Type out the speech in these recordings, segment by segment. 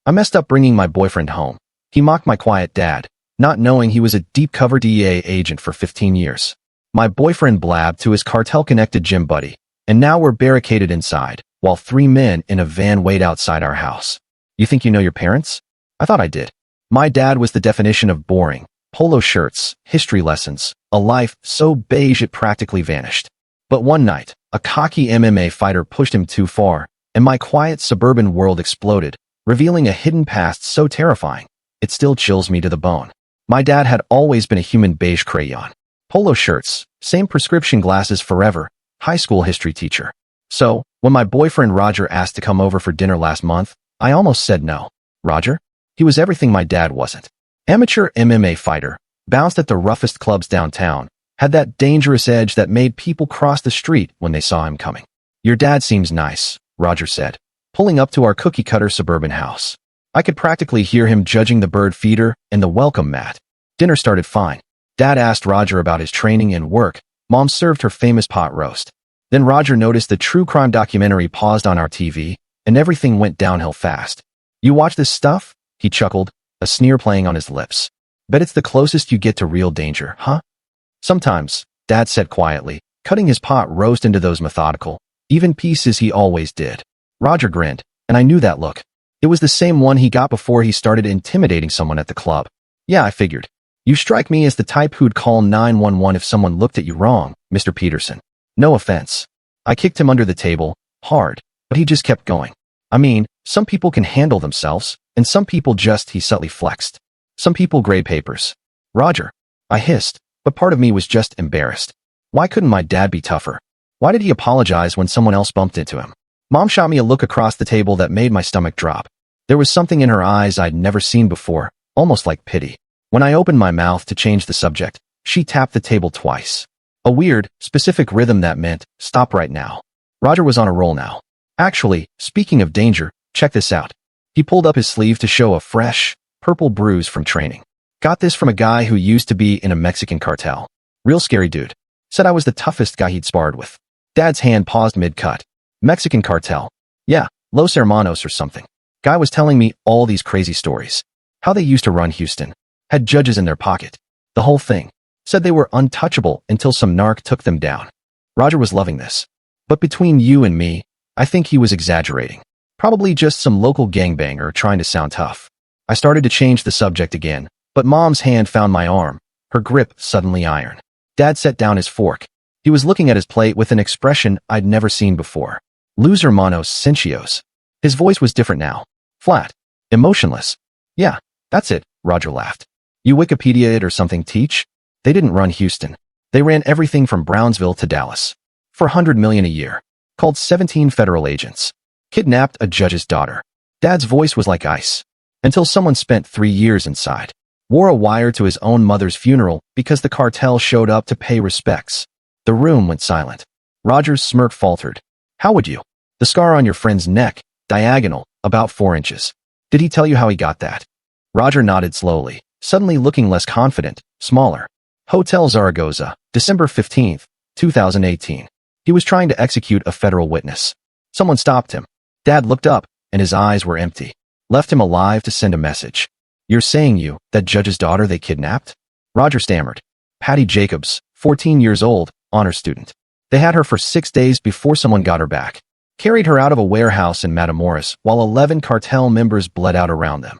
I messed up bringing my boyfriend home. He mocked my quiet dad, not knowing he was a deep-cover DEA agent for 15 years. My boyfriend blabbed to his cartel-connected gym buddy, and now we're barricaded inside, while 3 men in a van wait outside our house. You think you know your parents? I thought I did. My dad was the definition of boring. Polo shirts, history lessons, a life so beige it practically vanished. But one night, a cocky MMA fighter pushed him too far, and my quiet suburban world exploded, revealing a hidden past so terrifying, it still chills me to the bone. My dad had always been a human beige crayon. Polo shirts, same prescription glasses forever, high school history teacher. So, when my boyfriend Roger asked to come over for dinner last month, I almost said no. Roger? He was everything my dad wasn't. Amateur MMA fighter, bounced at the roughest clubs downtown, had that dangerous edge that made people cross the street when they saw him coming. Your dad seems nice, Roger said, pulling up to our cookie-cutter suburban house. I could practically hear him judging the bird feeder and the welcome mat. Dinner started fine. Dad asked Roger about his training and work. Mom served her famous pot roast. Then Roger noticed the true crime documentary paused on our TV, and everything went downhill fast. You watch this stuff? He chuckled, a sneer playing on his lips. Bet it's the closest you get to real danger, huh? Sometimes, Dad said quietly, cutting his pot roast into those methodical, even pieces he always did. Roger grinned, and I knew that look. It was the same one he got before he started intimidating someone at the club. Yeah, I figured. You strike me as the type who'd call 911 if someone looked at you wrong, Mr. Peterson. No offense. I kicked him under the table, hard, but he just kept going. I mean, some people can handle themselves, and some people just, he subtly flexed. Some people grade papers. Roger. I hissed, but part of me was just embarrassed. Why couldn't my dad be tougher? Why did he apologize when someone else bumped into him? Mom shot me a look across the table that made my stomach drop. There was something in her eyes I'd never seen before, almost like pity. When I opened my mouth to change the subject, she tapped the table twice. A weird, specific rhythm that meant, stop right now. Roger was on a roll now. Actually, speaking of danger, check this out. He pulled up his sleeve to show a fresh, purple bruise from training. Got this from a guy who used to be in a Mexican cartel. Real scary dude. Said I was the toughest guy he'd sparred with. Dad's hand paused mid-cut. Mexican cartel. Yeah, Los Hermanos or something. Guy was telling me all these crazy stories. How they used to run Houston. Had judges in their pocket. The whole thing. Said they were untouchable until some narc took them down. Roger was loving this. But between you and me, I think he was exaggerating. Probably just some local gangbanger trying to sound tough. I started to change the subject again, but Mom's hand found my arm, her grip suddenly iron. Dad set down his fork. He was looking at his plate with an expression I'd never seen before. Los Hermanos Cincios. His voice was different now. Flat. Emotionless. Yeah, that's it, Roger laughed. You Wikipedia it or something, teach? They didn't run Houston. They ran everything from Brownsville to Dallas. For $100 million a year. Called 17 federal agents. Kidnapped a judge's daughter. Dad's voice was like ice. Until someone spent 3 years inside. Wore a wire to his own mother's funeral because the cartel showed up to pay respects. The room went silent. Roger's smirk faltered. How would you? The scar on your friend's neck, diagonal, about 4 inches. Did he tell you how he got that? Roger nodded slowly, suddenly looking less confident, smaller. Hotel Zaragoza, December 15th, 2018. He was trying to execute a federal witness. Someone stopped him. Dad looked up, and his eyes were empty. Left him alive to send a message. You're saying that judge's daughter they kidnapped? Roger stammered. Patty Jacobs, 14 years old, honor student. They had her for 6 days before someone got her back. Carried her out of a warehouse in Matamoros while 11 cartel members bled out around them.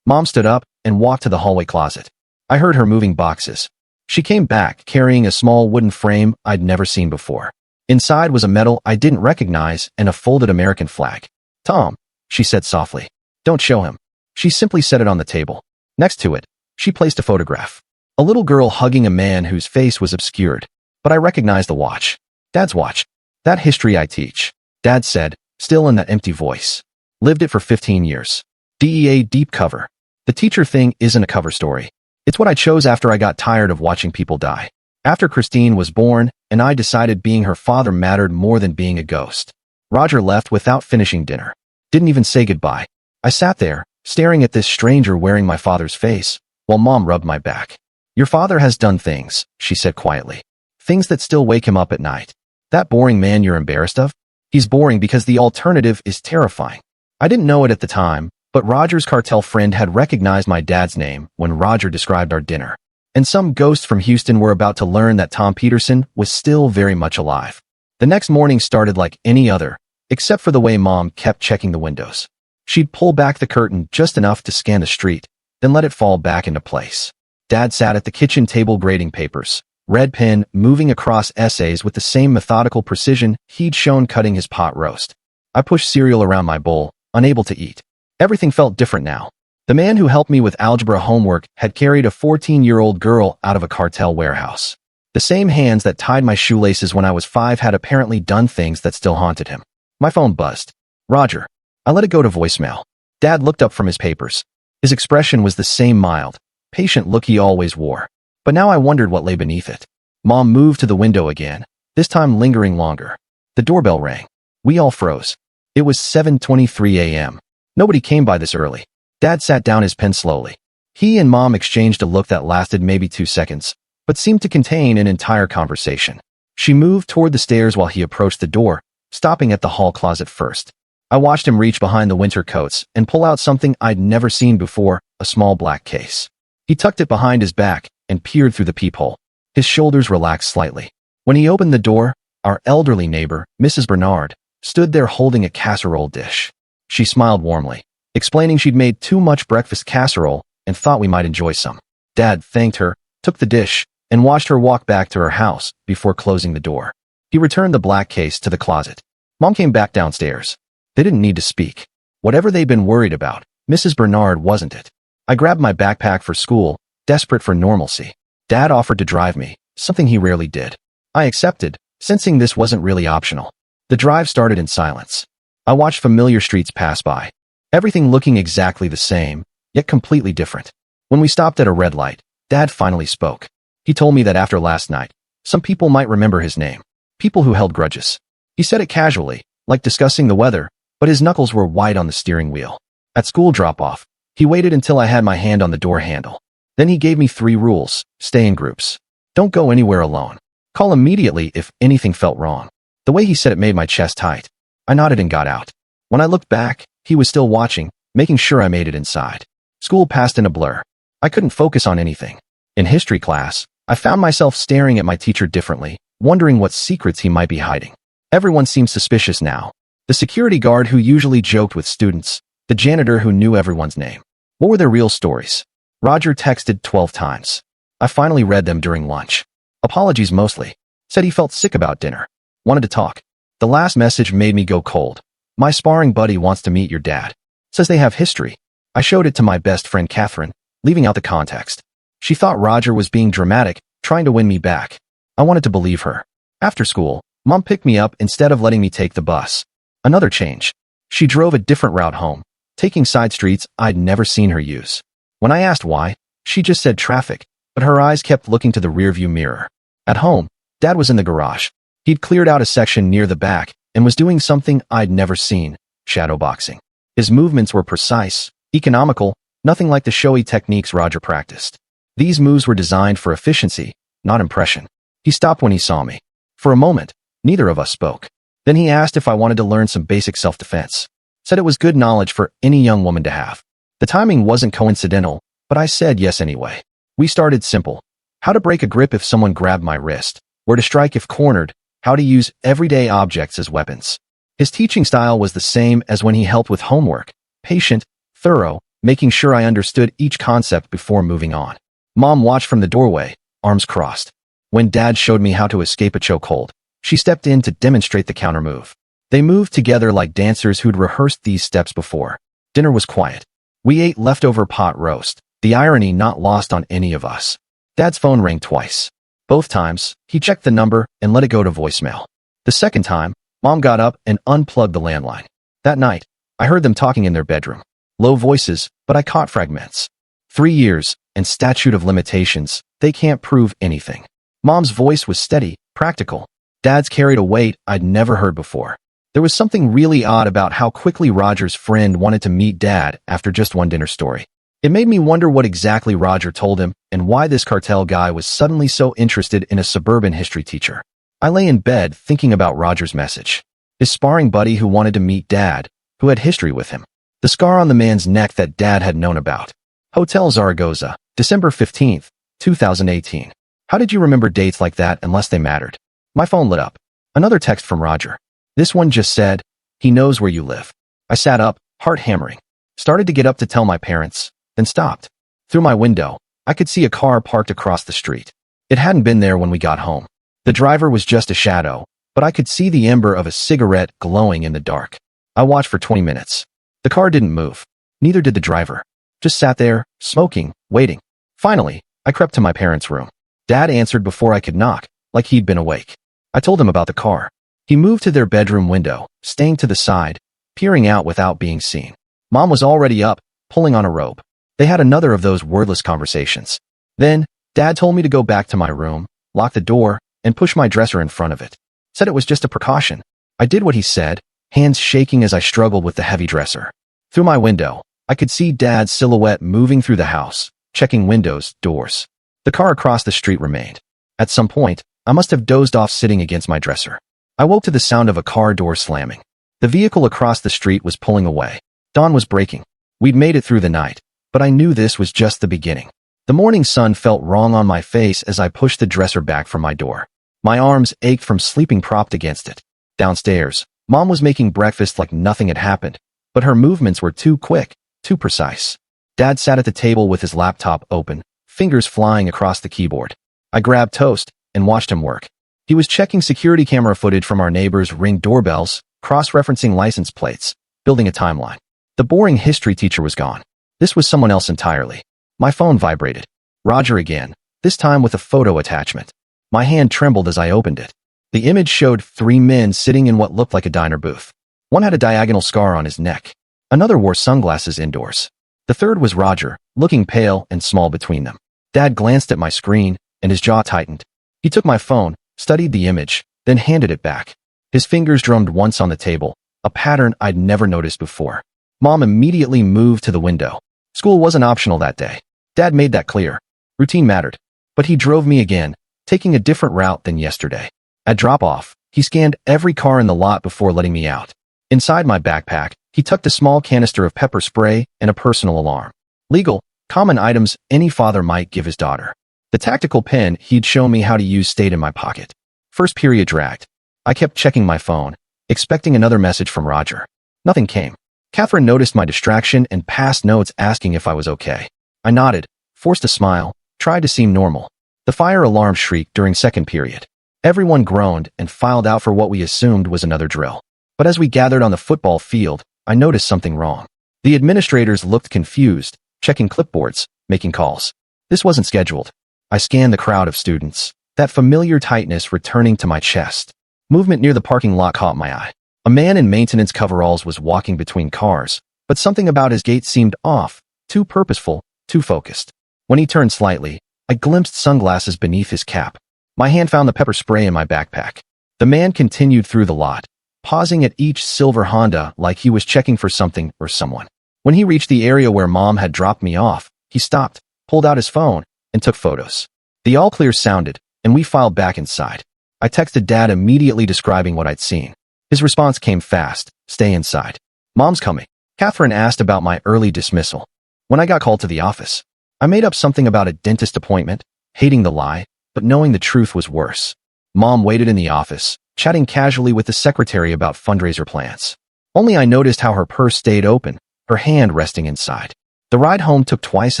Mom stood up and walked to the hallway closet. I heard her moving boxes. She came back carrying a small wooden frame I'd never seen before. Inside was a medal I didn't recognize and a folded American flag. Tom, she said softly. Don't show him. She simply set it on the table. Next to it, she placed a photograph. A little girl hugging a man whose face was obscured. But I recognized the watch. Dad's watch. That history I teach. Dad said, still in that empty voice. Lived it for 15 years. DEA deep cover. The teacher thing isn't a cover story. It's what I chose after I got tired of watching people die. After Christine was born, and I decided being her father mattered more than being a ghost. Roger left without finishing dinner. Didn't even say goodbye. I sat there, staring at this stranger wearing my father's face, while Mom rubbed my back. Your father has done things, she said quietly. Things that still wake him up at night. That boring man you're embarrassed of? He's boring because the alternative is terrifying. I didn't know it at the time, But Roger's cartel friend had recognized my dad's name when Roger described our dinner. And some ghosts from Houston were about to learn that Tom Peterson was still very much alive. The next morning started like any other, except for the way Mom kept checking the windows. She'd pull back the curtain just enough to scan the street, then let it fall back into place. Dad sat at the kitchen table grading papers, red pen moving across essays with the same methodical precision he'd shown cutting his pot roast. I pushed cereal around my bowl, unable to eat. Everything felt different now. The man who helped me with algebra homework had carried a 14-year-old girl out of a cartel warehouse. The same hands that tied my shoelaces when I was 5 had apparently done things that still haunted him. My phone buzzed. Roger. I let it go to voicemail. Dad looked up from his papers. His expression was the same mild, patient look he always wore. But now I wondered what lay beneath it. Mom moved to the window again, this time lingering longer. The doorbell rang. We all froze. It was 7:23 a.m. Nobody came by this early. Dad sat down his pen slowly. He and Mom exchanged a look that lasted maybe 2 seconds, but seemed to contain an entire conversation. She moved toward the stairs while he approached the door, stopping at the hall closet first. I watched him reach behind the winter coats and pull out something I'd never seen before, a small black case. He tucked it behind his back and peered through the peephole. His shoulders relaxed slightly. When he opened the door, our elderly neighbor, Mrs. Bernard, stood there holding a casserole dish. She smiled warmly, explaining she'd made too much breakfast casserole and thought we might enjoy some. Dad thanked her, took the dish, and watched her walk back to her house before closing the door. He returned the black case to the closet. Mom came back downstairs. They didn't need to speak. Whatever they'd been worried about, Mrs. Bernard wasn't it. I grabbed my backpack for school, desperate for normalcy. Dad offered to drive me, something he rarely did. I accepted, sensing this wasn't really optional. The drive started in silence. I watched familiar streets pass by, everything looking exactly the same, yet completely different. When we stopped at a red light, Dad finally spoke. He told me that after last night, some people might remember his name. People who held grudges. He said it casually, like discussing the weather, but his knuckles were white on the steering wheel. At school drop-off, he waited until I had my hand on the door handle. Then he gave me 3 rules. Stay in groups. Don't go anywhere alone. Call immediately if anything felt wrong. The way he said it made my chest tight. I nodded and got out. When I looked back, he was still watching, making sure I made it inside. School passed in a blur. I couldn't focus on anything. In history class, I found myself staring at my teacher differently, wondering what secrets he might be hiding. Everyone seemed suspicious now. The security guard who usually joked with students, the janitor who knew everyone's name. What were their real stories? Roger texted 12 times. I finally read them during lunch. Apologies mostly. Said he felt sick about dinner. Wanted to talk. The last message made me go cold. My sparring buddy wants to meet your dad. Says they have history. I showed it to my best friend Catherine, leaving out the context. She thought Roger was being dramatic, trying to win me back. I wanted to believe her. After school, Mom picked me up instead of letting me take the bus. Another change. She drove a different route home, taking side streets I'd never seen her use. When I asked why, she just said traffic, but her eyes kept looking to the rearview mirror. At home, Dad was in the garage. He'd cleared out a section near the back and was doing something I'd never seen, shadowboxing. His movements were precise, economical, nothing like the showy techniques Roger practiced. These moves were designed for efficiency, not impression. He stopped when he saw me. For a moment, neither of us spoke. Then he asked if I wanted to learn some basic self-defense. Said it was good knowledge for any young woman to have. The timing wasn't coincidental, but I said yes anyway. We started simple. How to break a grip if someone grabbed my wrist, where to strike if cornered, how to use everyday objects as weapons. His teaching style was the same as when he helped with homework, patient, thorough, making sure I understood each concept before moving on. Mom watched from the doorway, arms crossed. When Dad showed me how to escape a chokehold, she stepped in to demonstrate the counter-move. They moved together like dancers who'd rehearsed these steps before. Dinner was quiet. We ate leftover pot roast, the irony not lost on any of us. Dad's phone rang twice. Both times, he checked the number and let it go to voicemail. The second time, Mom got up and unplugged the landline. That night, I heard them talking in their bedroom. Low voices, but I caught fragments. 3 years, and statute of limitations, they can't prove anything. Mom's voice was steady, practical. Dad's carried a weight I'd never heard before. There was something really odd about how quickly Roger's friend wanted to meet Dad after just one dinner story. It made me wonder what exactly Roger told him and why this cartel guy was suddenly so interested in a suburban history teacher. I lay in bed thinking about Roger's message. His sparring buddy who wanted to meet Dad, who had history with him. The scar on the man's neck that Dad had known about. Hotel Zaragoza, December 15th, 2018. How did you remember dates like that unless they mattered? My phone lit up. Another text from Roger. This one just said, he knows where you live. I sat up, heart hammering. Started to get up to tell my parents, then stopped. Through my window, I could see a car parked across the street. It hadn't been there when we got home. The driver was just a shadow, but I could see the ember of a cigarette glowing in the dark. I watched for 20 minutes. The car didn't move. Neither did the driver. Just sat there, smoking, waiting. Finally, I crept to my parents' room. Dad answered before I could knock, like he'd been awake. I told him about the car. He moved to their bedroom window, staying to the side, peering out without being seen. Mom was already up, pulling on a robe. They had another of those wordless conversations. Then, Dad told me to go back to my room, lock the door, and push my dresser in front of it. Said it was just a precaution. I did what he said, hands shaking as I struggled with the heavy dresser. Through my window, I could see Dad's silhouette moving through the house, checking windows, doors. The car across the street remained. At some point, I must have dozed off sitting against my dresser. I woke to the sound of a car door slamming. The vehicle across the street was pulling away. Dawn was breaking. We'd made it through the night, but I knew this was just the beginning. The morning sun felt wrong on my face as I pushed the dresser back from my door. My arms ached from sleeping propped against it. Downstairs, Mom was making breakfast like nothing had happened, but her movements were too quick, too precise. Dad sat at the table with his laptop open, fingers flying across the keyboard. I grabbed toast and watched him work. He was checking security camera footage from our neighbors' Ring doorbells, cross-referencing license plates, building a timeline. The boring history teacher was gone. This was someone else entirely. My phone vibrated. Roger again, this time with a photo attachment. My hand trembled as I opened it. The image showed 3 men sitting in what looked like a diner booth. One had a diagonal scar on his neck. Another wore sunglasses indoors. The third was Roger, looking pale and small between them. Dad glanced at my screen, and his jaw tightened. He took my phone, studied the image, then handed it back. His fingers drummed once on the table, a pattern I'd never noticed before. Mom immediately moved to the window. School wasn't optional that day. Dad made that clear. Routine mattered. But he drove me again, taking a different route than yesterday. At drop-off, he scanned every car in the lot before letting me out. Inside my backpack, he tucked a small canister of pepper spray and a personal alarm. Legal, common items any father might give his daughter. The tactical pen he'd shown me how to use stayed in my pocket. First period dragged. I kept checking my phone, expecting another message from Roger. Nothing came. Catherine noticed my distraction and passed notes asking if I was okay. I nodded, forced a smile, tried to seem normal. The fire alarm shrieked during second period. Everyone groaned and filed out for what we assumed was another drill. But as we gathered on the football field, I noticed something wrong. The administrators looked confused, checking clipboards, making calls. This wasn't scheduled. I scanned the crowd of students, that familiar tightness returning to my chest. Movement near the parking lot caught my eye. A man in maintenance coveralls was walking between cars, but something about his gait seemed off, too purposeful, too focused. When he turned slightly, I glimpsed sunglasses beneath his cap. My hand found the pepper spray in my backpack. The man continued through the lot, pausing at each silver Honda like he was checking for something or someone. When he reached the area where Mom had dropped me off, he stopped, pulled out his phone, and took photos. The all clear sounded, and we filed back inside. I texted Dad immediately describing what I'd seen. His response came fast, stay inside. Mom's coming. Catherine asked about my early dismissal. When I got called to the office, I made up something about a dentist appointment, hating the lie, but knowing the truth was worse. Mom waited in the office, chatting casually with the secretary about fundraiser plans. Only I noticed how her purse stayed open, her hand resting inside. The ride home took twice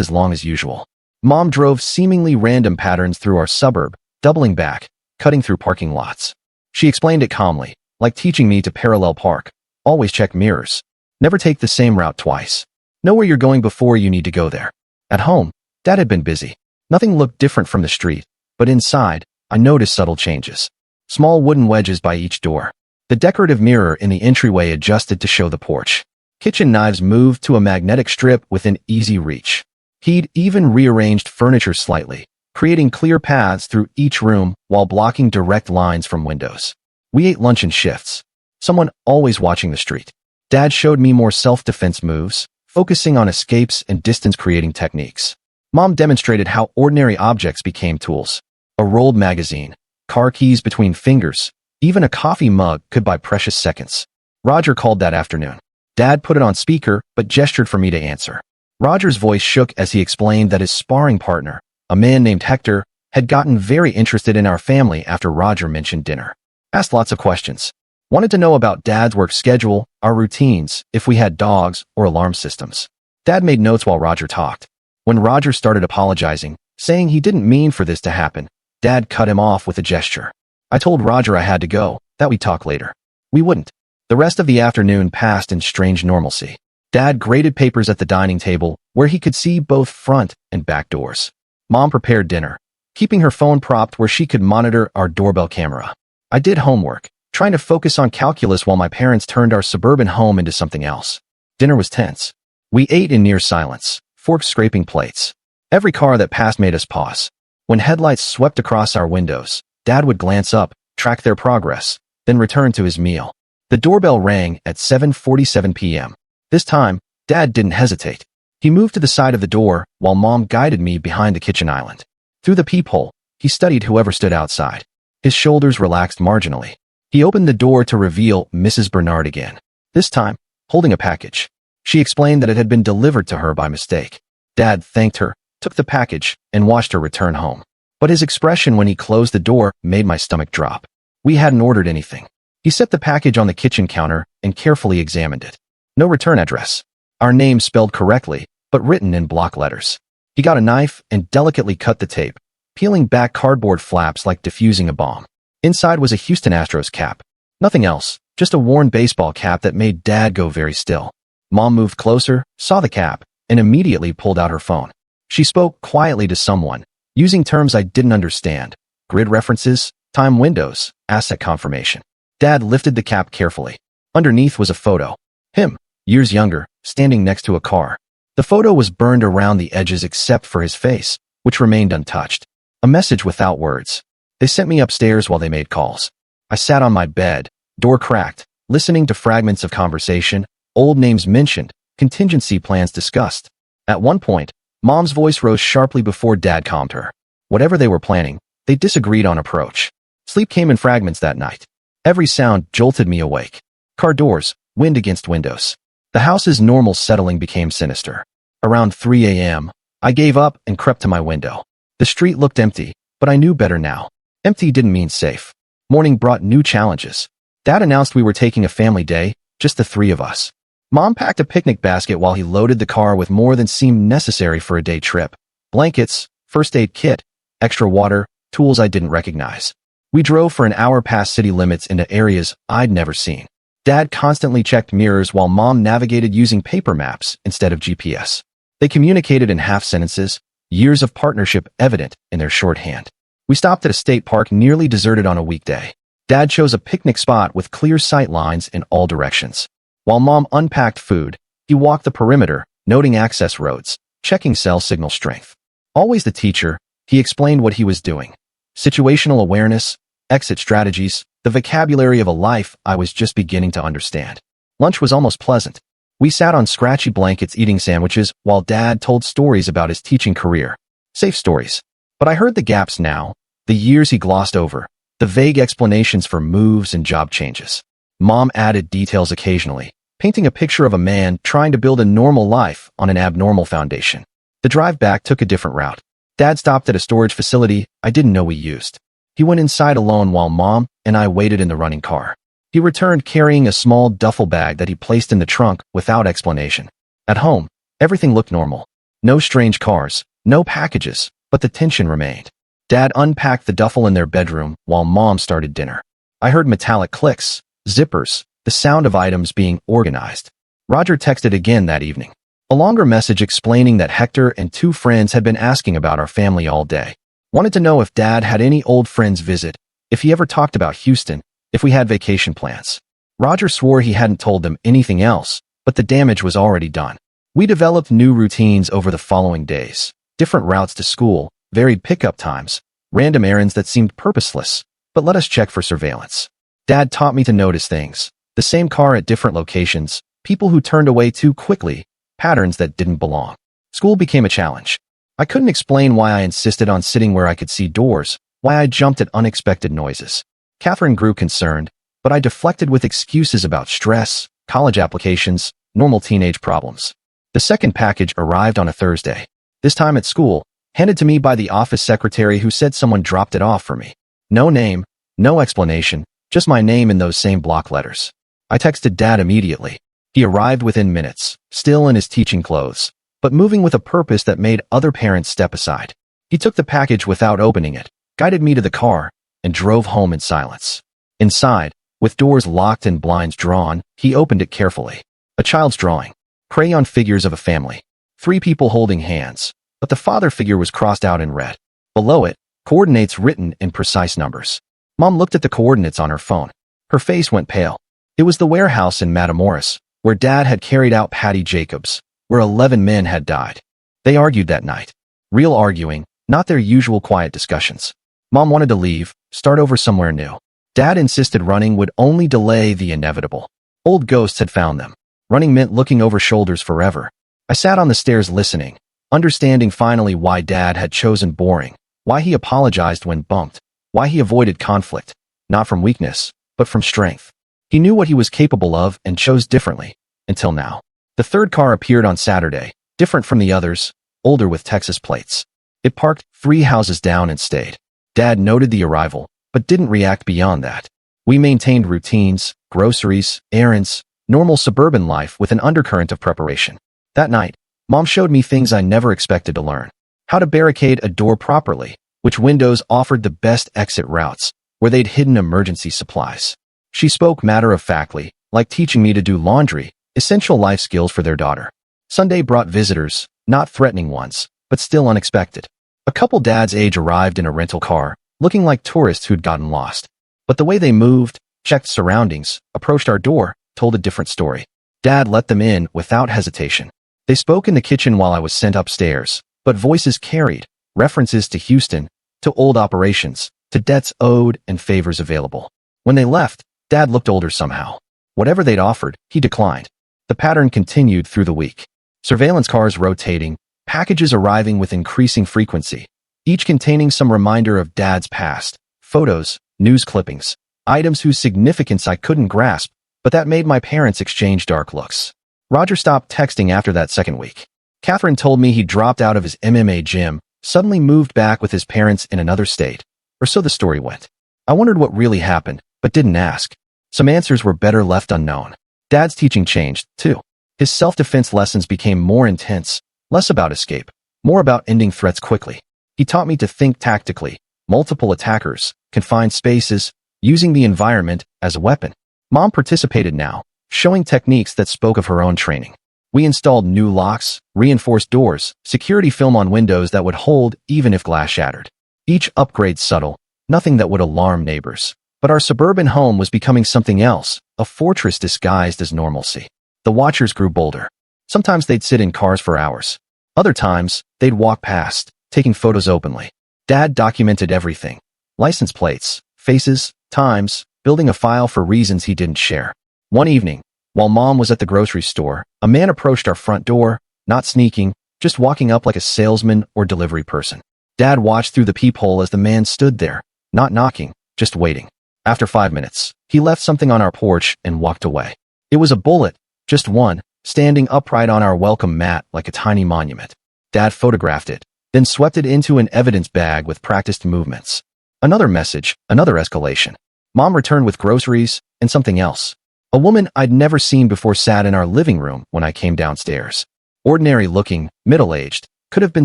as long as usual. Mom drove seemingly random patterns through our suburb, doubling back, cutting through parking lots. She explained it calmly, like teaching me to parallel park. Always check mirrors. Never take the same route twice. Know where you're going before you need to go there. At home, Dad had been busy. Nothing looked different from the street, but inside, I noticed subtle changes. Small wooden wedges by each door. The decorative mirror in the entryway adjusted to show the porch. Kitchen knives moved to a magnetic strip within easy reach. He'd even rearranged furniture slightly, creating clear paths through each room while blocking direct lines from windows. We ate lunch in shifts. Someone always watching the street. Dad showed me more self-defense moves, focusing on escapes and distance-creating techniques. Mom demonstrated how ordinary objects became tools. A rolled magazine, car keys between fingers, even a coffee mug could buy precious seconds. Roger called that afternoon. Dad put it on speaker, but gestured for me to answer. Roger's voice shook as he explained that his sparring partner, a man named Hector, had gotten very interested in our family after Roger mentioned dinner. Asked lots of questions. Wanted to know about Dad's work schedule, our routines, if we had dogs or alarm systems. Dad made notes while Roger talked. When Roger started apologizing, saying he didn't mean for this to happen, Dad cut him off with a gesture. I told Roger I had to go, that we'd talk later. We wouldn't. The rest of the afternoon passed in strange normalcy. Dad graded papers at the dining table, where he could see both front and back doors. Mom prepared dinner, keeping her phone propped where she could monitor our doorbell camera. I did homework, trying to focus on calculus while my parents turned our suburban home into something else. Dinner was tense. We ate in near silence, forks scraping plates. Every car that passed made us pause. When headlights swept across our windows, Dad would glance up, track their progress, then return to his meal. The doorbell rang at 7:47 p.m. This time, Dad didn't hesitate. He moved to the side of the door while Mom guided me behind the kitchen island. Through the peephole, he studied whoever stood outside. His shoulders relaxed marginally. He opened the door to reveal Mrs. Bernard again, this time holding a package. She explained that it had been delivered to her by mistake. Dad thanked her, took the package, and watched her return home. But his expression when he closed the door made my stomach drop. We hadn't ordered anything. He set the package on the kitchen counter and carefully examined it. No return address. Our name spelled correctly, but written in block letters. He got a knife and delicately cut the tape, peeling back cardboard flaps like defusing a bomb. Inside was a Houston Astros cap. Nothing else, just a worn baseball cap that made Dad go very still. Mom moved closer, saw the cap, and immediately pulled out her phone. She spoke quietly to someone, using terms I didn't understand. Grid references, time windows, asset confirmation. Dad lifted the cap carefully. Underneath was a photo. Him, years younger, standing next to a car. The photo was burned around the edges except for his face, which remained untouched. A message without words. They sent me upstairs while they made calls. I sat on my bed, door cracked, listening to fragments of conversation, old names mentioned, contingency plans discussed. At one point, Mom's voice rose sharply before Dad calmed her. Whatever they were planning, they disagreed on approach. Sleep came in fragments that night. Every sound jolted me awake. Car doors, wind against windows. The house's normal settling became sinister. Around 3 a.m., I gave up and crept to my window. The street looked empty, but I knew better now. Empty didn't mean safe. Morning brought new challenges. Dad announced we were taking a family day, just the three of us. Mom packed a picnic basket while he loaded the car with more than seemed necessary for a day trip. Blankets, first aid kit, extra water, tools I didn't recognize. We drove for an hour past city limits into areas I'd never seen. Dad constantly checked mirrors while Mom navigated using paper maps instead of GPS. They communicated in half sentences, years of partnership evident in their shorthand. We stopped at a state park nearly deserted on a weekday. Dad chose a picnic spot with clear sight lines in all directions. While Mom unpacked food, he walked the perimeter, noting access roads, checking cell signal strength. Always the teacher, he explained what he was doing. Situational awareness, exit strategies, the vocabulary of a life I was just beginning to understand. Lunch was almost pleasant. We sat on scratchy blankets eating sandwiches while Dad told stories about his teaching career. Safe stories. But I heard the gaps now, the years he glossed over, the vague explanations for moves and job changes. Mom added details occasionally, painting a picture of a man trying to build a normal life on an abnormal foundation. The drive back took a different route. Dad stopped at a storage facility I didn't know we used. He went inside alone while Mom and I waited in the running car. He returned carrying a small duffel bag that he placed in the trunk without explanation. At home, everything looked normal. No strange cars, no packages, but the tension remained. Dad unpacked the duffel in their bedroom while Mom started dinner. I heard metallic clicks, zippers, the sound of items being organized. Roger texted again that evening. A longer message explaining that Hector and two friends had been asking about our family all day. Wanted to know if Dad had any old friends visit, if he ever talked about Houston, if we had vacation plans. Roger swore he hadn't told them anything else, but the damage was already done. We developed new routines over the following days. Different routes to school, varied pickup times, random errands that seemed purposeless, but let us check for surveillance. Dad taught me to notice things. The same car at different locations, people who turned away too quickly, patterns that didn't belong. School became a challenge. I couldn't explain why I insisted on sitting where I could see doors, why I jumped at unexpected noises. Catherine grew concerned, but I deflected with excuses about stress, college applications, normal teenage problems. The second package arrived on a Thursday, this time at school, handed to me by the office secretary who said someone dropped it off for me. No name, no explanation, just my name in those same block letters. I texted Dad immediately. He arrived within minutes, still in his teaching clothes, but moving with a purpose that made other parents step aside. He took the package without opening it, guided me to the car, and drove home in silence. Inside, with doors locked and blinds drawn, he opened it carefully. A child's drawing. Crayon figures of a family. 3 people holding hands, but the father figure was crossed out in red. Below it, coordinates written in precise numbers. Mom looked at the coordinates on her phone. Her face went pale. It was the warehouse in Matamoros, where Dad had carried out Patty Jacobs, where 11 men had died. They argued that night. Real arguing, not their usual quiet discussions. Mom wanted to leave, start over somewhere new. Dad insisted running would only delay the inevitable. Old ghosts had found them. Running meant looking over shoulders forever. I sat on the stairs listening, understanding finally why Dad had chosen boring, why he apologized when bumped, why he avoided conflict, not from weakness, but from strength. He knew what he was capable of and chose differently, until now. The third car appeared on Saturday, different from the others, older with Texas plates. It parked 3 houses down and stayed. Dad noted the arrival, but didn't react beyond that. We maintained routines, groceries, errands, normal suburban life with an undercurrent of preparation. That night, Mom showed me things I never expected to learn. How to barricade a door properly, which windows offered the best exit routes, where they'd hidden emergency supplies. She spoke matter-of-factly, like teaching me to do laundry, essential life skills for their daughter. Sunday brought visitors, not threatening ones, but still unexpected. A couple Dad's age arrived in a rental car, looking like tourists who'd gotten lost. But the way they moved, checked surroundings, approached our door, told a different story. Dad let them in without hesitation. They spoke in the kitchen while I was sent upstairs, but voices carried, references to Houston, to old operations, to debts owed and favors available. When they left, Dad looked older somehow. Whatever they'd offered, he declined. The pattern continued through the week. Surveillance cars rotating, packages arriving with increasing frequency, each containing some reminder of Dad's past, photos, news clippings, items whose significance I couldn't grasp, but that made my parents exchange dark looks. Roger stopped texting after that second week. Catherine told me he dropped out of his MMA gym, suddenly moved back with his parents in another state, or so the story went. I wondered what really happened, but didn't ask. Some answers were better left unknown. Dad's teaching changed, too. His self-defense lessons became more intense, less about escape, more about ending threats quickly. He taught me to think tactically, multiple attackers, confined spaces, using the environment as a weapon. Mom participated now, showing techniques that spoke of her own training. We installed new locks, reinforced doors, security film on windows that would hold even if glass shattered. Each upgrade subtle, nothing that would alarm neighbors. But our suburban home was becoming something else, a fortress disguised as normalcy. The watchers grew bolder. Sometimes they'd sit in cars for hours. Other times, they'd walk past, taking photos openly. Dad documented everything. License plates, faces, times, building a file for reasons he didn't share. One evening, while Mom was at the grocery store, a man approached our front door, not sneaking, just walking up like a salesman or delivery person. Dad watched through the peephole as the man stood there, not knocking, just waiting. After 5 minutes, he left something on our porch and walked away. It was a bullet, just one, standing upright on our welcome mat like a tiny monument. Dad photographed it, then swept it into an evidence bag with practiced movements. Another message, another escalation. Mom returned with groceries and something else. A woman I'd never seen before sat in our living room when I came downstairs. Ordinary-looking, middle-aged, could have been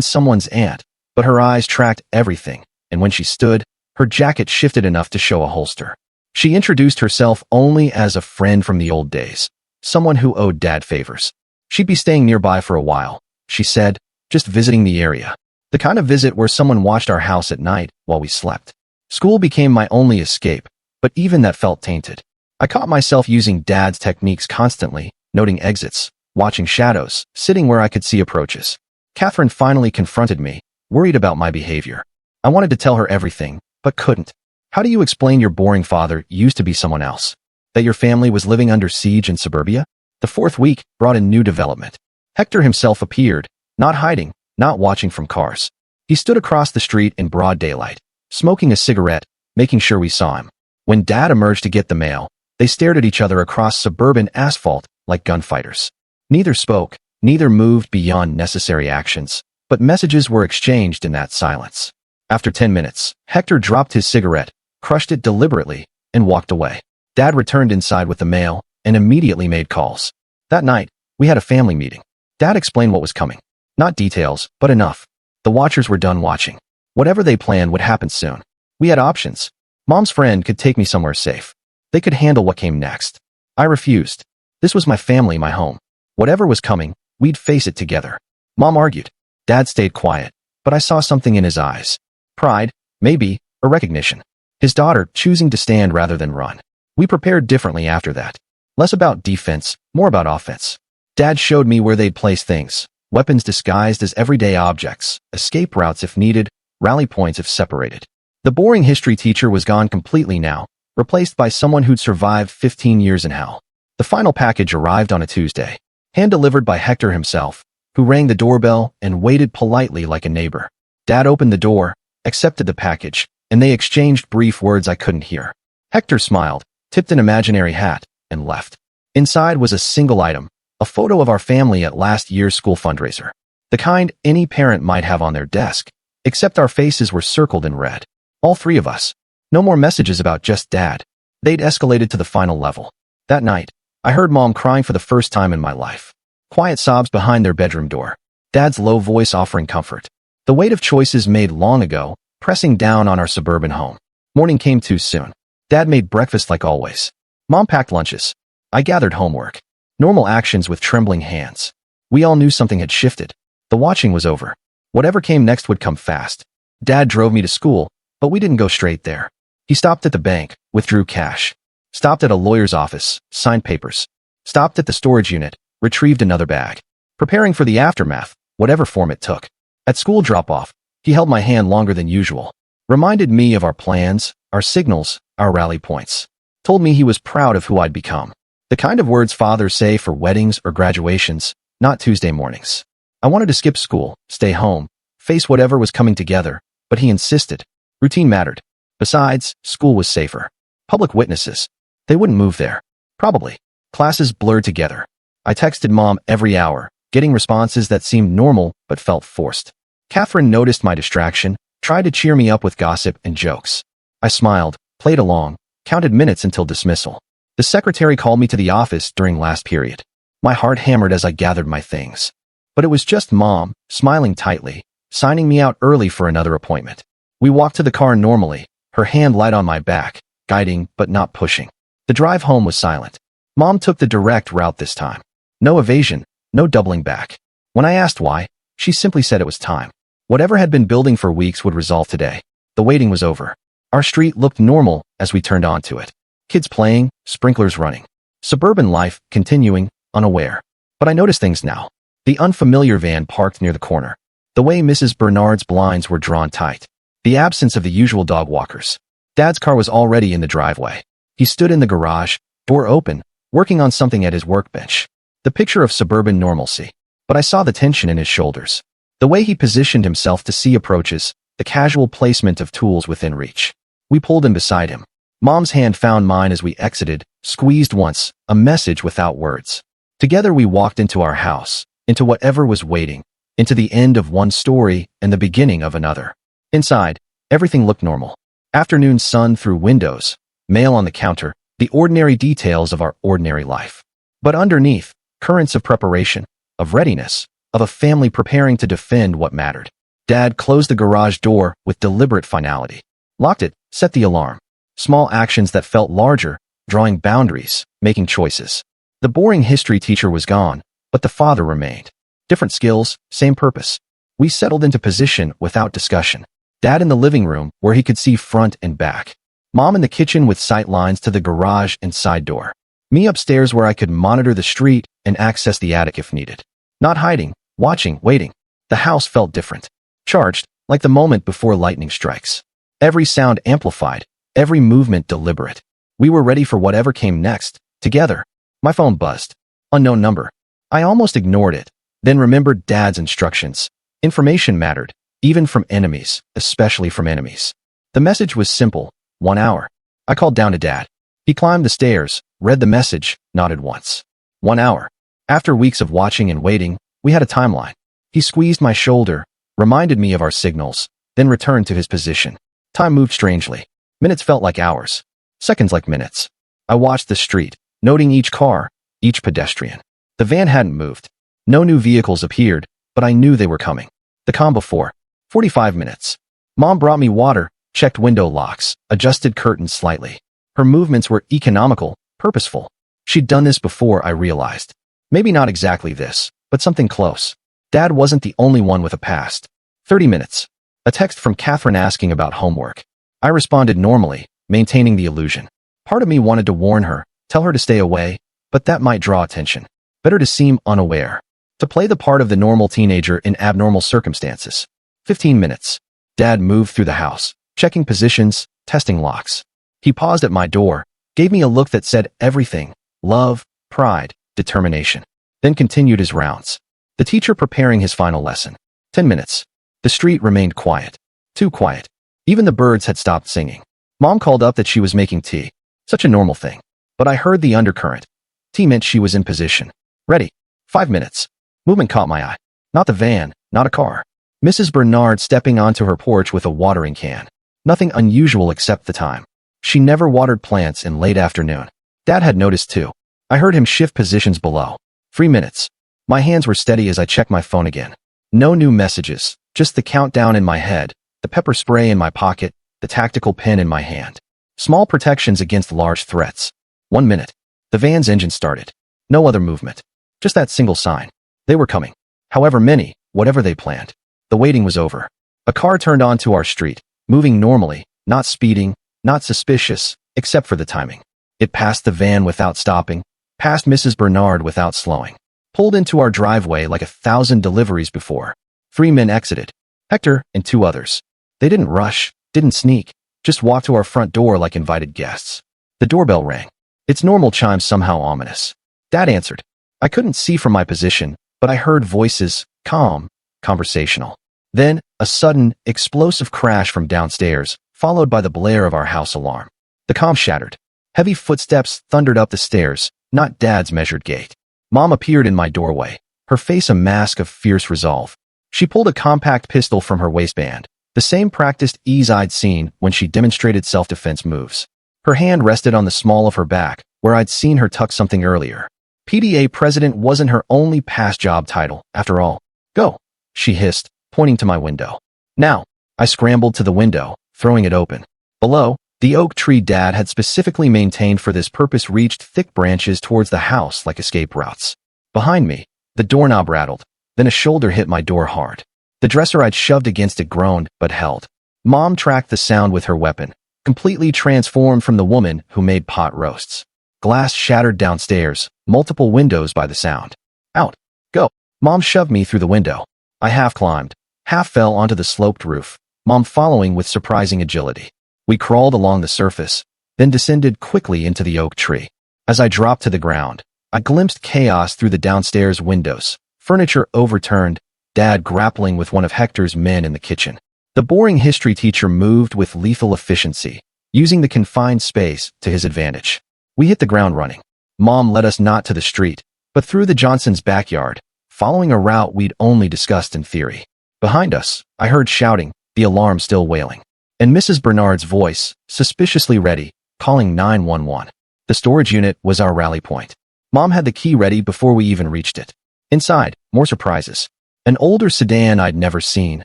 someone's aunt, but her eyes tracked everything, and when she stood, her jacket shifted enough to show a holster. She introduced herself only as a friend from the old days, someone who owed Dad favors. She'd be staying nearby for a while, she said, just visiting the area. The kind of visit where someone watched our house at night while we slept. School became my only escape, but even that felt tainted. I caught myself using Dad's techniques constantly, noting exits, watching shadows, sitting where I could see approaches. Catherine finally confronted me, worried about my behavior. I wanted to tell her everything, but couldn't. How do you explain your boring father used to be someone else? That your family was living under siege in suburbia? The fourth week brought a new development. Hector himself appeared, not hiding, not watching from cars. He stood across the street in broad daylight, smoking a cigarette, making sure we saw him. When Dad emerged to get the mail, they stared at each other across suburban asphalt like gunfighters. Neither spoke, neither moved beyond necessary actions, but messages were exchanged in that silence. After 10 minutes, Hector dropped his cigarette, crushed it deliberately, and walked away. Dad returned inside with the mail and immediately made calls. That night, we had a family meeting. Dad explained what was coming. Not details, but enough. The watchers were done watching. Whatever they planned would happen soon. We had options. Mom's friend could take me somewhere safe. They could handle what came next. I refused. This was my family, my home. Whatever was coming, we'd face it together. Mom argued. Dad stayed quiet, but I saw something in his eyes. Pride, maybe, or recognition. His daughter choosing to stand rather than run. We prepared differently after that. Less about defense, more about offense. Dad showed me where they'd place things. Weapons disguised as everyday objects, escape routes if needed, rally points if separated. The boring history teacher was gone completely now, replaced by someone who'd survived 15 years in hell. The final package arrived on a Tuesday, hand-delivered by Hector himself, who rang the doorbell and waited politely like a neighbor. Dad opened the door, accepted the package, and they exchanged brief words I couldn't hear. Hector smiled, tipped an imaginary hat, and left. Inside was a single item, a photo of our family at last year's school fundraiser. The kind any parent might have on their desk, except our faces were circled in red. All three of us. No more messages about just Dad. They'd escalated to the final level. That night, I heard Mom crying for the first time in my life. Quiet sobs behind their bedroom door. Dad's low voice offering comfort. The weight of choices made long ago, pressing down on our suburban home. Morning came too soon. Dad made breakfast like always. Mom packed lunches. I gathered homework. Normal actions with trembling hands. We all knew something had shifted. The watching was over. Whatever came next would come fast. Dad drove me to school, but we didn't go straight there. He stopped at the bank, withdrew cash. Stopped at a lawyer's office, signed papers. Stopped at the storage unit, retrieved another bag. Preparing for the aftermath, whatever form it took. At school drop-off, he held my hand longer than usual. Reminded me of our plans, our signals, our rally points. Told me he was proud of who I'd become. The kind of words fathers say for weddings or graduations, not Tuesday mornings. I wanted to skip school, stay home, face whatever was coming together, but he insisted. Routine mattered. Besides, school was safer. Public witnesses. They wouldn't move there. Probably. Classes blurred together. I texted Mom every hour, getting responses that seemed normal but felt forced. Catherine noticed my distraction, tried to cheer me up with gossip and jokes. I smiled, played along, counted minutes until dismissal. The secretary called me to the office during last period. My heart hammered as I gathered my things. But it was just Mom, smiling tightly, signing me out early for another appointment. We walked to the car normally, her hand light on my back, guiding but not pushing. The drive home was silent. Mom took the direct route this time. No evasion, no doubling back. When I asked why, she simply said it was time. Whatever had been building for weeks would resolve today. The waiting was over. Our street looked normal as we turned onto it. Kids playing, sprinklers running. Suburban life continuing, unaware. But I noticed things now. The unfamiliar van parked near the corner. The way Mrs. Bernard's blinds were drawn tight. The absence of the usual dog walkers. Dad's car was already in the driveway. He stood in the garage, door open, working on something at his workbench. The picture of suburban normalcy. But I saw the tension in his shoulders. The way he positioned himself to see approaches, the casual placement of tools within reach. We pulled in beside him. Mom's hand found mine as we exited, squeezed once, a message without words. Together we walked into our house, into whatever was waiting, into the end of one story and the beginning of another. Inside, everything looked normal. Afternoon sun through windows, mail on the counter, the ordinary details of our ordinary life. But underneath, currents of preparation, of readiness, of a family preparing to defend what mattered. Dad closed the garage door with deliberate finality. Locked it, set the alarm. Small actions that felt larger, drawing boundaries, making choices. The boring history teacher was gone, but the father remained. Different skills, same purpose. We settled into position without discussion. Dad in the living room, where he could see front and back. Mom in the kitchen with sight lines to the garage and side door. Me upstairs where I could monitor the street and access the attic if needed. Not hiding, watching, waiting. The house felt different. Charged, like the moment before lightning strikes. Every sound amplified, every movement deliberate. We were ready for whatever came next, together. My phone buzzed. Unknown number. I almost ignored it, then remembered Dad's instructions. Information mattered, even from enemies, especially from enemies. The message was simple, 1 hour. I called down to Dad. He climbed the stairs, read the message, nodded once. 1 hour. After weeks of watching and waiting, we had a timeline. He squeezed my shoulder, reminded me of our signals, then returned to his position. Time moved strangely. Minutes felt like hours. Seconds like minutes. I watched the street, noting each car, each pedestrian. The van hadn't moved. No new vehicles appeared, but I knew they were coming. The calm before. 45 minutes. Mom brought me water, checked window locks, adjusted curtains slightly. Her movements were economical, purposeful. She'd done this before, I realized. Maybe not exactly this, but something close. Dad wasn't the only one with a past. 30 minutes. A text from Catherine asking about homework. I responded normally, maintaining the illusion. Part of me wanted to warn her, tell her to stay away, but that might draw attention. Better to seem unaware. To play the part of the normal teenager in abnormal circumstances. 15 minutes. Dad moved through the house, checking positions, testing locks. He paused at my door, gave me a look that said everything: love, pride, determination. Then continued his rounds. The teacher preparing his final lesson. 10 minutes. The street remained quiet. Too quiet. Even the birds had stopped singing. Mom called up that she was making tea. Such a normal thing. But I heard the undercurrent. Tea meant she was in position. Ready. 5 minutes. Movement caught my eye. Not the van, not a car. Mrs. Bernard stepping onto her porch with a watering can. Nothing unusual except the time. She never watered plants in late afternoon. Dad had noticed too. I heard him shift positions below. 3 minutes. My hands were steady as I checked my phone again. No new messages, just the countdown in my head, the pepper spray in my pocket, the tactical pen in my hand. Small protections against large threats. 1 minute. The van's engine started. No other movement. Just that single sign. They were coming. However many, whatever they planned. The waiting was over. A car turned onto our street, moving normally, not speeding, not suspicious, except for the timing. It passed the van without stopping, passed Mrs. Bernard without slowing. Pulled into our driveway like 1,000 deliveries before. 3 men exited. Hector and 2 others. They didn't rush, didn't sneak, just walked to our front door like invited guests. The doorbell rang. Its normal chime somehow ominous. Dad answered. I couldn't see from my position, but I heard voices, calm, conversational. Then, a sudden, explosive crash from downstairs, followed by the blare of our house alarm. The comm shattered. Heavy footsteps thundered up the stairs, not Dad's measured gait. Mom appeared in my doorway, her face a mask of fierce resolve. She pulled a compact pistol from her waistband, the same practiced ease I'd seen when she demonstrated self-defense moves. Her hand rested on the small of her back, where I'd seen her tuck something earlier. PDA president wasn't her only past job title, after all. Go, she hissed, pointing to my window. Now, I scrambled to the window, throwing it open. Below, the oak tree Dad had specifically maintained for this purpose reached thick branches towards the house like escape routes. Behind me, the doorknob rattled, then a shoulder hit my door hard. The dresser I'd shoved against it groaned, but held. Mom tracked the sound with her weapon, completely transformed from the woman who made pot roasts. Glass shattered downstairs, multiple windows by the sound. Out. Go. Mom shoved me through the window. I half climbed, half fell onto the sloped roof, Mom following with surprising agility. We crawled along the surface, then descended quickly into the oak tree. As I dropped to the ground, I glimpsed chaos through the downstairs windows, furniture overturned, Dad grappling with one of Hector's men in the kitchen. The boring history teacher moved with lethal efficiency, using the confined space to his advantage. We hit the ground running. Mom led us not to the street, but through the Johnsons' backyard, following a route we'd only discussed in theory. Behind us, I heard shouting, the alarm still wailing. And Mrs. Bernard's voice, suspiciously ready, calling 911. The storage unit was our rally point. Mom had the key ready before we even reached it. Inside, more surprises. An older sedan I'd never seen,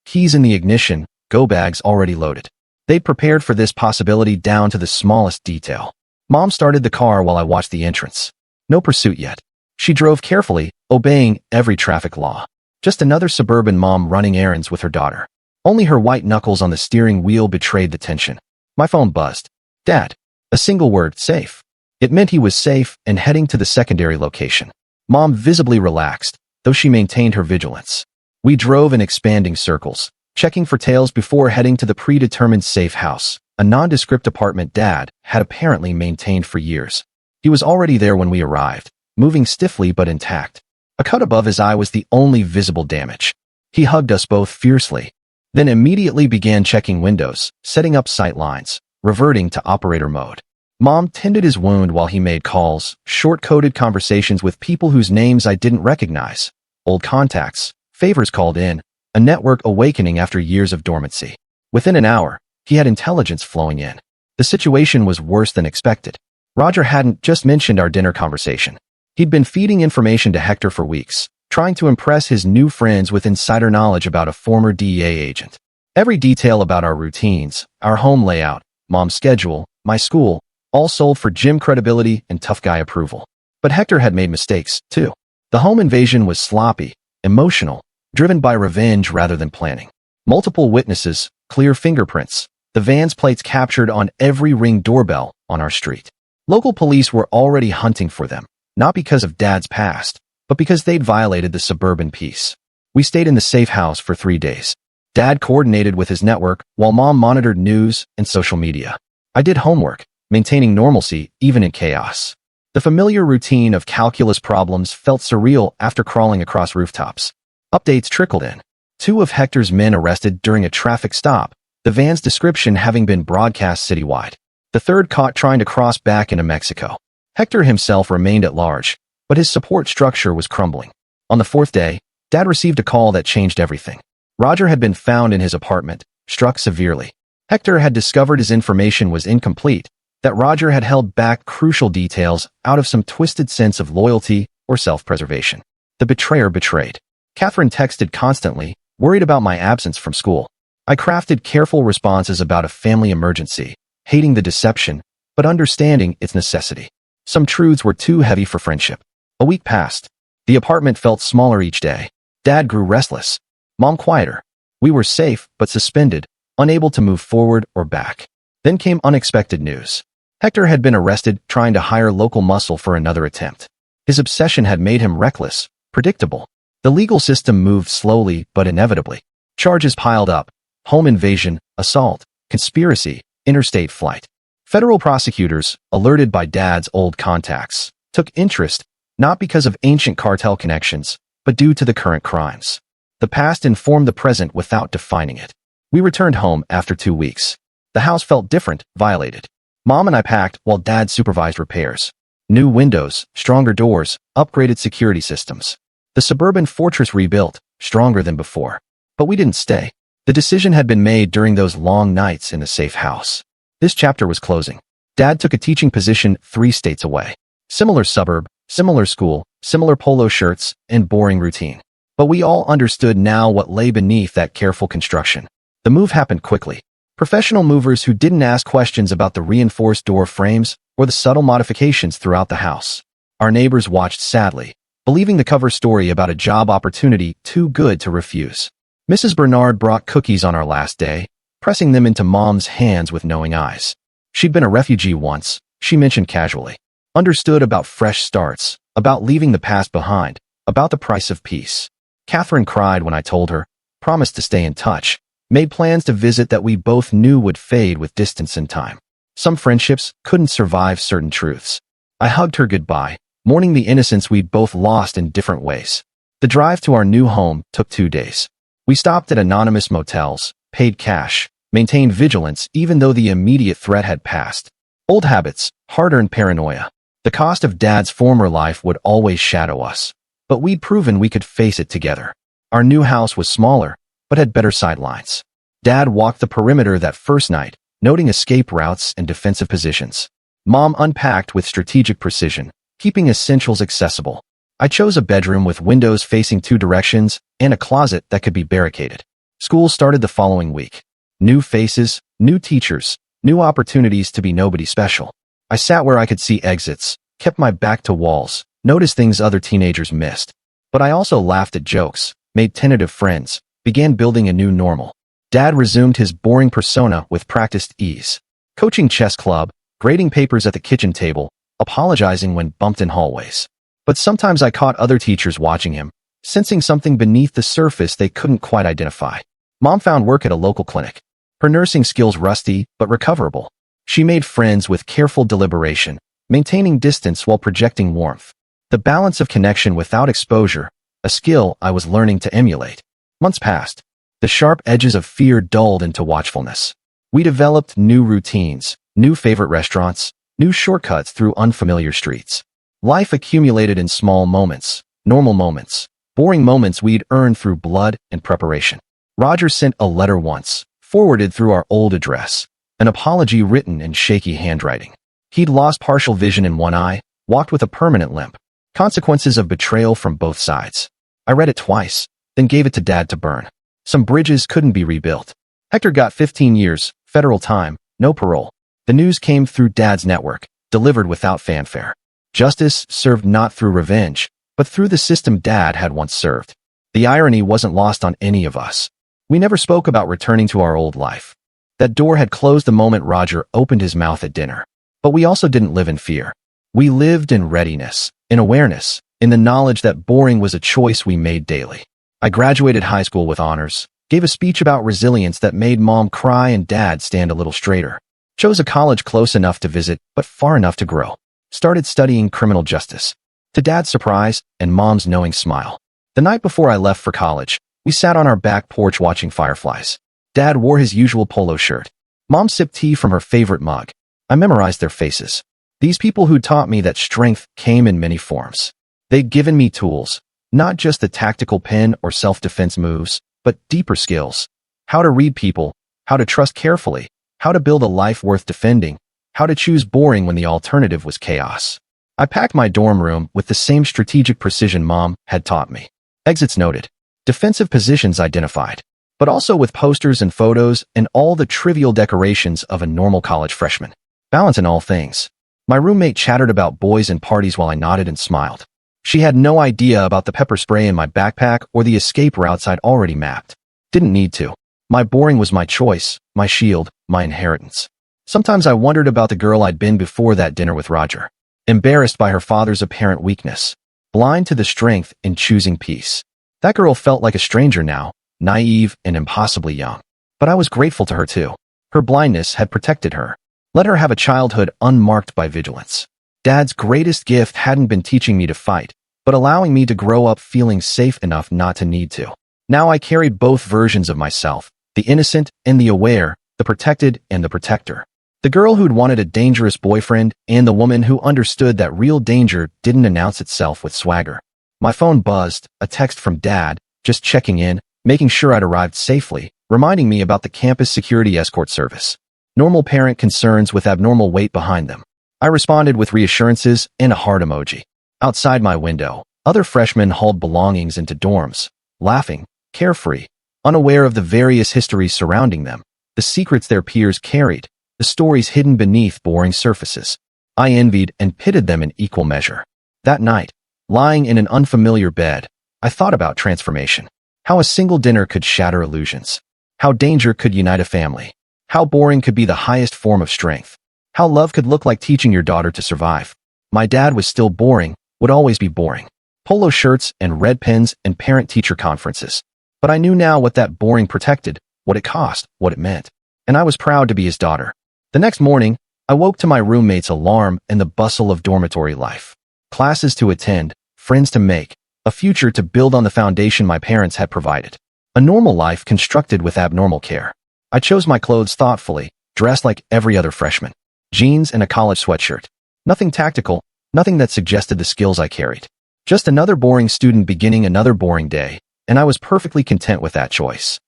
keys in the ignition, go bags already loaded. They'd prepared for this possibility down to the smallest detail. Mom started the car while I watched the entrance. No pursuit yet. She drove carefully, obeying every traffic law. Just another suburban mom running errands with her daughter. Only her white knuckles on the steering wheel betrayed the tension. My phone buzzed. Dad. A single word, safe. It meant he was safe and heading to the secondary location. Mom visibly relaxed, though she maintained her vigilance. We drove in expanding circles, checking for tails before heading to the predetermined safe house, a nondescript apartment Dad had apparently maintained for years. He was already there when we arrived, moving stiffly but intact. A cut above his eye was the only visible damage. He hugged us both fiercely, then immediately began checking windows, setting up sight lines, reverting to operator mode. Mom tended his wound while he made calls, short-coded conversations with people whose names I didn't recognize, old contacts, favors called in, a network awakening after years of dormancy. Within an hour, he had intelligence flowing in. The situation was worse than expected. Roger hadn't just mentioned our dinner conversation. He'd been feeding information to Hector for weeks, trying to impress his new friends with insider knowledge about a former DEA agent. Every detail about our routines, our home layout, Mom's schedule, my school, all sold for Jim credibility and tough guy approval. But Hector had made mistakes, too. The home invasion was sloppy, emotional, driven by revenge rather than planning. Multiple witnesses, clear fingerprints, the van's plates captured on every Ring doorbell on our street. Local police were already hunting for them, not because of Dad's past, but because they'd violated the suburban peace. We stayed in the safe house for 3 days. Dad coordinated with his network while Mom monitored news and social media. I did homework, maintaining normalcy even in chaos. The familiar routine of calculus problems felt surreal after crawling across rooftops. Updates trickled in. 2 of Hector's men arrested during a traffic stop, the van's description having been broadcast citywide. The 3rd caught trying to cross back into Mexico. Hector himself remained at large, but his support structure was crumbling. On the 4th day, Dad received a call that changed everything. Roger had been found in his apartment, struck severely. Hector had discovered his information was incomplete, that Roger had held back crucial details out of some twisted sense of loyalty or self-preservation. The betrayer betrayed. Catherine texted constantly, worried about my absence from school. I crafted careful responses about a family emergency, hating the deception, but understanding its necessity. Some truths were too heavy for friendship. A week passed. The apartment felt smaller each day. Dad grew restless. Mom quieter. We were safe, but suspended, unable to move forward or back. Then came unexpected news. Hector had been arrested trying to hire local muscle for another attempt. His obsession had made him reckless, predictable. The legal system moved slowly but inevitably. Charges piled up: home invasion, assault, conspiracy, interstate flight. Federal prosecutors, alerted by Dad's old contacts, took interest, not because of ancient cartel connections, but due to the current crimes. The past informed the present without defining it. We returned home after 2 weeks. The house felt different, violated. Mom and I packed while Dad supervised repairs. New windows, stronger doors, upgraded security systems. The suburban fortress rebuilt, stronger than before. But we didn't stay. The decision had been made during those long nights in the safe house. This chapter was closing. Dad took a teaching position 3 states away. Similar suburb, similar school, similar polo shirts, and boring routine. But we all understood now what lay beneath that careful construction. The move happened quickly. Professional movers who didn't ask questions about the reinforced door frames or the subtle modifications throughout the house. Our neighbors watched sadly, believing the cover story about a job opportunity too good to refuse. Mrs. Bernard brought cookies on our last day, pressing them into Mom's hands with knowing eyes. She'd been a refugee once, she mentioned casually. Understood about fresh starts, about leaving the past behind, about the price of peace. Catherine cried when I told her, promised to stay in touch, made plans to visit that we both knew would fade with distance and time. Some friendships couldn't survive certain truths. I hugged her goodbye, mourning the innocence we'd both lost in different ways. The drive to our new home took 2 days. We stopped at anonymous motels, paid cash, maintained vigilance even though the immediate threat had passed. Old habits, hard-earned paranoia. The cost of Dad's former life would always shadow us. But we'd proven we could face it together. Our new house was smaller, but had better sightlines. Dad walked the perimeter that first night, noting escape routes and defensive positions. Mom unpacked with strategic precision, keeping essentials accessible. I chose a bedroom with windows facing 2 directions and a closet that could be barricaded. School started the following week. New faces, new teachers, new opportunities to be nobody special. I sat where I could see exits, kept my back to walls, noticed things other teenagers missed. But I also laughed at jokes, made tentative friends, began building a new normal. Dad resumed his boring persona with practiced ease. Coaching chess club, grading papers at the kitchen table, apologizing when bumped in hallways. But sometimes I caught other teachers watching him, sensing something beneath the surface they couldn't quite identify. Mom found work at a local clinic. Her nursing skills rusty, but recoverable. She made friends with careful deliberation, maintaining distance while projecting warmth. The balance of connection without exposure, a skill I was learning to emulate. Months passed. The sharp edges of fear dulled into watchfulness. We developed new routines, new favorite restaurants, new shortcuts through unfamiliar streets. Life accumulated in small moments, normal moments, boring moments we'd earned through blood and preparation. Roger sent a letter once, forwarded through our old address, an apology written in shaky handwriting. He'd lost partial vision in one eye, walked with a permanent limp. Consequences of betrayal from both sides. I read it twice, then gave it to Dad to burn. Some bridges couldn't be rebuilt. Hector got 15 years, federal time, no parole. The news came through Dad's network, delivered without fanfare. Justice served not through revenge, but through the system Dad had once served. The irony wasn't lost on any of us. We never spoke about returning to our old life. That door had closed the moment Roger opened his mouth at dinner. But we also didn't live in fear. We lived in readiness, in awareness, in the knowledge that boring was a choice we made daily. I graduated high school with honors, gave a speech about resilience that made Mom cry and Dad stand a little straighter. Chose a college close enough to visit, but far enough to grow. Started studying criminal justice. To Dad's surprise and Mom's knowing smile. The night before I left for college, we sat on our back porch watching fireflies. Dad wore his usual polo shirt. Mom sipped tea from her favorite mug. I memorized their faces. These people who taught me that strength came in many forms. They'd given me tools, not just the tactical pen or self-defense moves, but deeper skills. How to read people, how to trust carefully, how to build a life worth defending, how to choose boring when the alternative was chaos. I packed my dorm room with the same strategic precision Mom had taught me. Exits noted. Defensive positions identified. But also with posters and photos and all the trivial decorations of a normal college freshman. Balance in all things. My roommate chattered about boys and parties while I nodded and smiled. She had no idea about the pepper spray in my backpack or the escape routes I'd already mapped. Didn't need to. My boring was my choice, my shield, my inheritance. Sometimes I wondered about the girl I'd been before that dinner with Roger. Embarrassed by her father's apparent weakness. Blind to the strength in choosing peace. That girl felt like a stranger now, naive and impossibly young. But I was grateful to her too. Her blindness had protected her. Let her have a childhood unmarked by vigilance. Dad's greatest gift hadn't been teaching me to fight, but allowing me to grow up feeling safe enough not to need to. Now I carried both versions of myself, the innocent and the aware, the protected and the protector. The girl who'd wanted a dangerous boyfriend and the woman who understood that real danger didn't announce itself with swagger. My phone buzzed, a text from Dad, just checking in, making sure I'd arrived safely, reminding me about the campus security escort service. Normal parent concerns with abnormal weight behind them. I responded with reassurances and a heart emoji. Outside my window, other freshmen hauled belongings into dorms, laughing, carefree, unaware of the various histories surrounding them, the secrets their peers carried, the stories hidden beneath boring surfaces. I envied and pitted them in equal measure. That night, lying in an unfamiliar bed, I thought about transformation. How a single dinner could shatter illusions. How danger could unite a family. How boring could be the highest form of strength. How love could look like teaching your daughter to survive. My dad was still boring, would always be boring. Polo shirts and red pens and parent-teacher conferences. But I knew now what that boring protected, what it cost, what it meant. And I was proud to be his daughter. The next morning, I woke to my roommate's alarm and the bustle of dormitory life. Classes to attend, friends to make, a future to build on the foundation my parents had provided. A normal life constructed with abnormal care. I chose my clothes thoughtfully, dressed like every other freshman. Jeans and a college sweatshirt. Nothing tactical, nothing that suggested the skills I carried. Just another boring student beginning another boring day, and I was perfectly content with that choice.